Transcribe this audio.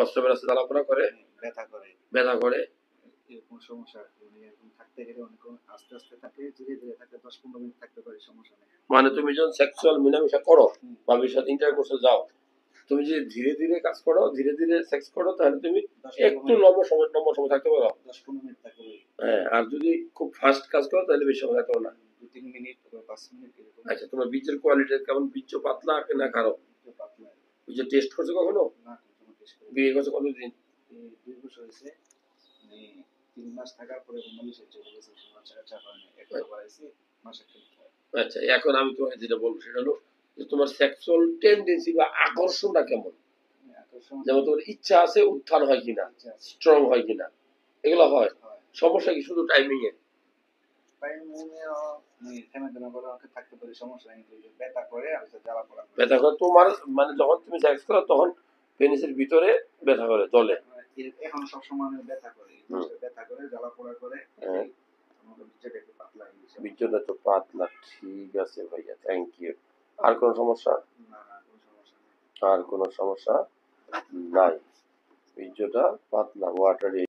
প্রস্রাবের রাস্তা জ্বালাপোড়া করে, ব্যথা করে। এরকম সমস্যা এরকম থাকতে গেলে অনেক আস্তে আস্তে থাকে, ধীরে ধীরে থাকে, 10-15 মিনিট থাকতে পারে, সমস্যা নেই। মানে তুমি যখন সেক্সুয়াল মেলামেশা করো ভাবির সাথে ইন্টারকোর্সে যাও, তুমি যদি ধীরে ধীরে কাজ করো, ধীরে ধীরে সেক্স করো, তাহলে তুমি একটু লম্বা সময় থাকতে পারো, 10-15 মিনিট থাকতে পারে। হ্যাঁ। আর যদি খুব ফাস্ট কাজ করো তাহলে বেশি সময় থাকতে পারো না, 2-3 মিনিট বা 5 মিনিট এরকম। আচ্ছা, তোমার বীজের কোয়ালিটি কেমন? বীজ পাতলা না গাঢ়? পাতলা। বীজ টেস্ট করছো কখনো? না, কখনো টেস্ট করিনি। বিয়ে করছো কতদিন? 2 বছর হয়েছে। 3 মাস থাকার পরে মালয়েশিয়া চলে গেছে, সমস্যা হয় না। একবার আইছি মাসে 3 বার। আচ্ছা, এখন আমি তোমাকে যেটা বলবো সেটা হলো যে তোমার সেক্সুয়াল টেন্ডেন্সি বা আকর্ষণটা কেমন, যেমন তোমার ইচ্ছা আছে, উত্থান হয় কিনা, স্ট্রং হয় কিনা, এগুলো হয়। সমস্যা কি শুধু টাইমিং এ? ব্যথা করে তোমার, মানে যখন তুমি সেক্স করো তখন পেনিসের ভিতরে ব্যথা করে, জ্বলে? এখন সবসময় ব্যথা করে, জ্বালা পোড়া করে। বীর্যটা তো পাতলা, ঠিক আছে ভাইয়া, থ্যাংক ইউ। আর কোনো সমস্যা? আর কোনো সমস্যা নাই, বীর্যটা পাতলা, ওয়াটারি।